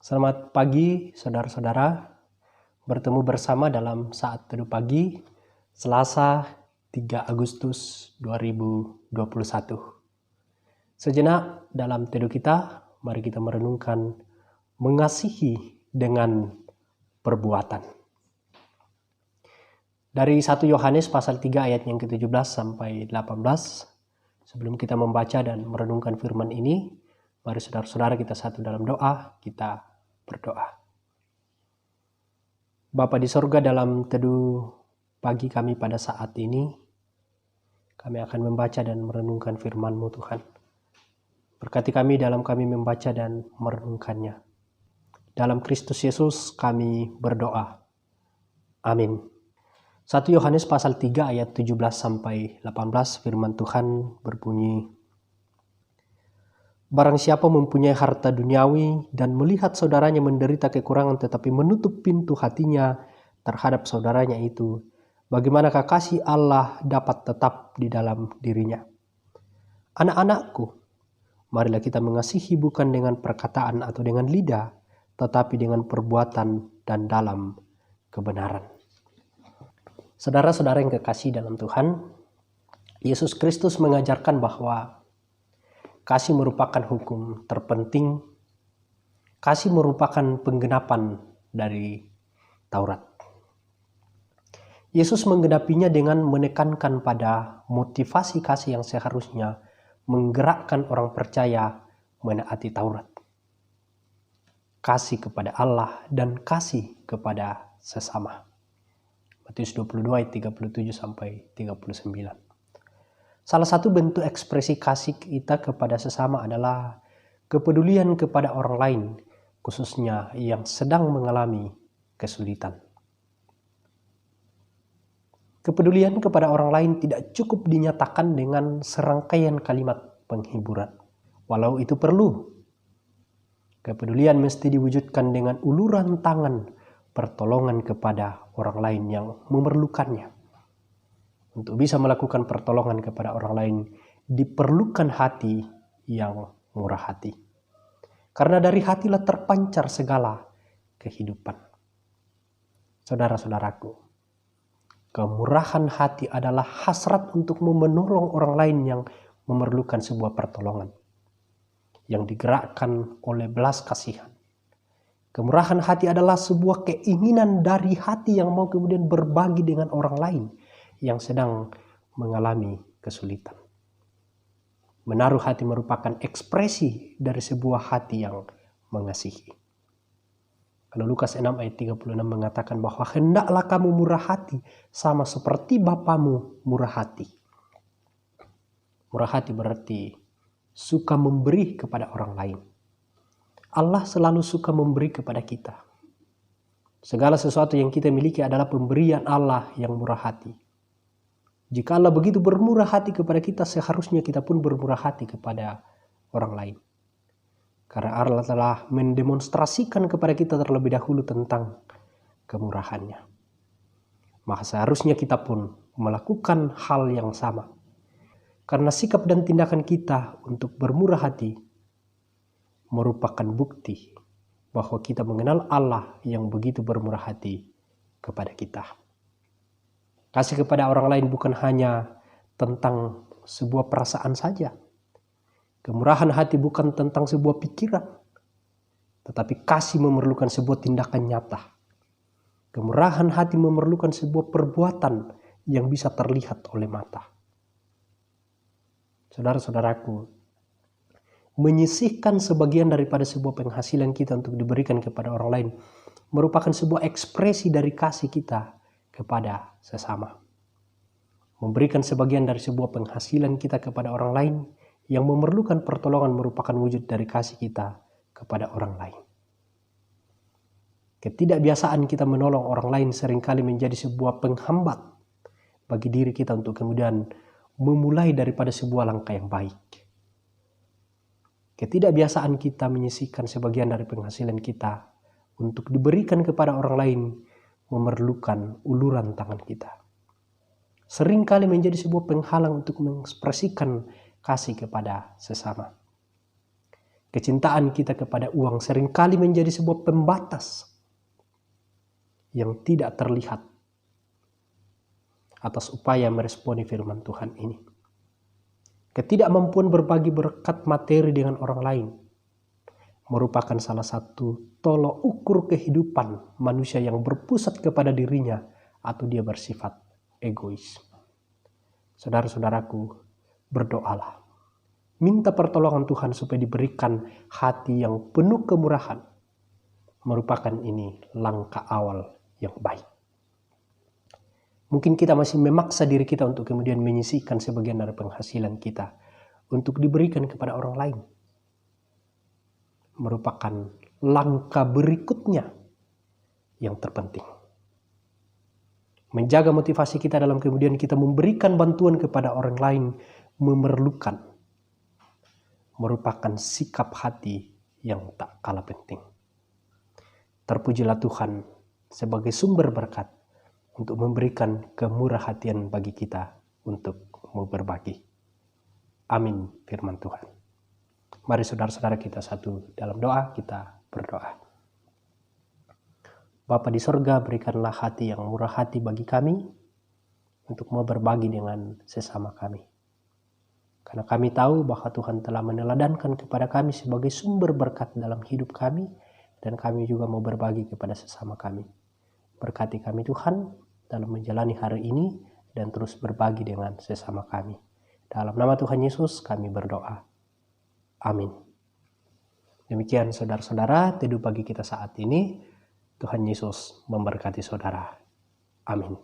Selamat pagi saudara-saudara, bertemu bersama dalam saat teduh pagi, Selasa 3 Agustus 2021. Sejenak dalam teduh kita, mari kita merenungkan mengasihi dengan perbuatan. Dari 1 Yohanes pasal 3 ayat yang ke-17 sampai 18, sebelum kita membaca dan merenungkan firman ini, mari saudara-saudara kita satu dalam doa, kita berdoa. Bapa di sorga, dalam teduh pagi kami pada saat ini, kami akan membaca dan merenungkan firman-Mu Tuhan. Berkati kami dalam kami membaca dan merenungkannya. Dalam Kristus Yesus kami berdoa. Amin. 1 Yohanes pasal 3 ayat 17 sampai 18 firman Tuhan berbunyi, barang siapa mempunyai harta duniawi dan melihat saudaranya menderita kekurangan tetapi menutup pintu hatinya terhadap saudaranya itu, bagaimanakah kasih Allah dapat tetap di dalam dirinya? Anak-anakku, marilah kita mengasihi bukan dengan perkataan atau dengan lidah, tetapi dengan perbuatan dan dalam kebenaran. Saudara-saudara yang kekasih dalam Tuhan, Yesus Kristus mengajarkan bahwa kasih merupakan hukum terpenting. Kasih merupakan penggenapan dari Taurat. Yesus menggenapinya dengan menekankan pada motivasi kasih yang seharusnya menggerakkan orang percaya menaati Taurat. Kasih kepada Allah dan kasih kepada sesama. Matius 22 ayat 37 sampai 39. Salah satu bentuk ekspresi kasih kita kepada sesama adalah kepedulian kepada orang lain, khususnya yang sedang mengalami kesulitan. Kepedulian kepada orang lain tidak cukup dinyatakan dengan serangkaian kalimat penghiburan. Walau itu perlu, kepedulian mesti diwujudkan dengan uluran tangan pertolongan kepada orang lain yang memerlukannya. Untuk bisa melakukan pertolongan kepada orang lain, diperlukan hati yang murah hati. Karena dari hatilah terpancar segala kehidupan. Saudara-saudaraku, kemurahan hati adalah hasrat untuk menolong orang lain yang memerlukan sebuah pertolongan, yang digerakkan oleh belas kasihan. Kemurahan hati adalah sebuah keinginan dari hati yang mau kemudian berbagi dengan orang lain yang sedang mengalami kesulitan. Menaruh hati merupakan ekspresi dari sebuah hati yang mengasihi. Kalau Lukas 6 ayat 36 mengatakan bahwa hendaklah kamu murah hati sama seperti Bapamu murah hati. Murah hati berarti suka memberi kepada orang lain. Allah selalu suka memberi kepada kita. Segala sesuatu yang kita miliki adalah pemberian Allah yang murah hati. Jika Allah begitu bermurah hati kepada kita, seharusnya kita pun bermurah hati kepada orang lain. Karena Allah telah mendemonstrasikan kepada kita terlebih dahulu tentang kemurahannya. Maka seharusnya kita pun melakukan hal yang sama. Karena sikap dan tindakan kita untuk bermurah hati merupakan bukti bahwa kita mengenal Allah yang begitu bermurah hati kepada kita. Kasih kepada orang lain bukan hanya tentang sebuah perasaan saja. Kemurahan hati bukan tentang sebuah pikiran. Tetapi kasih memerlukan sebuah tindakan nyata. Kemurahan hati memerlukan sebuah perbuatan yang bisa terlihat oleh mata. Saudara-saudaraku, menyisihkan sebagian daripada sebuah penghasilan kita untuk diberikan kepada orang lain merupakan sebuah ekspresi dari kasih kita kepada sesama. Memberikan sebagian dari sebuah penghasilan kita kepada orang lain yang memerlukan pertolongan merupakan wujud dari kasih kita kepada orang lain. Ketidakbiasaan kita menolong orang lain seringkali menjadi sebuah penghambat bagi diri kita untuk kemudian memulai daripada sebuah langkah yang baik. Ketidakbiasaan kita menyisihkan sebagian dari penghasilan kita untuk diberikan kepada orang lain memerlukan uluran tangan kita. Seringkali menjadi sebuah penghalang untuk mengekspresikan kasih kepada sesama. Kecintaan kita kepada uang seringkali menjadi sebuah pembatas yang tidak terlihat atas upaya meresponi firman Tuhan ini. Ketidakmampuan berbagi berkat materi dengan orang lain merupakan salah satu tolok ukur kehidupan manusia yang berpusat kepada dirinya atau dia bersifat egois. Saudara-saudaraku, berdoalah. Minta pertolongan Tuhan supaya diberikan hati yang penuh kemurahan. Merupakan ini langkah awal yang baik. Mungkin kita masih memaksa diri kita untuk kemudian menyisihkan sebagian dari penghasilan kita untuk diberikan kepada orang lain. Merupakan langkah berikutnya yang terpenting. Menjaga motivasi kita dalam kemudian kita memberikan bantuan kepada orang lain memerlukan, merupakan sikap hati yang tak kalah penting. Terpujilah Tuhan sebagai sumber berkat untuk memberikan kemurahhatian bagi kita untuk mau berbagi. Amin firman Tuhan. Mari saudara-saudara kita satu dalam doa, kita berdoa. Bapa di sorga, berikanlah hati yang murah hati bagi kami untuk mau berbagi dengan sesama kami. Karena kami tahu bahwa Tuhan telah meneladankan kepada kami sebagai sumber berkat dalam hidup kami, dan kami juga mau berbagi kepada sesama kami. Berkati kami Tuhan dalam menjalani hari ini dan terus berbagi dengan sesama kami. Dalam nama Tuhan Yesus kami berdoa. Amin. Demikian saudara-saudara, teduh pagi kita saat ini. Tuhan Yesus memberkati saudara. Amin.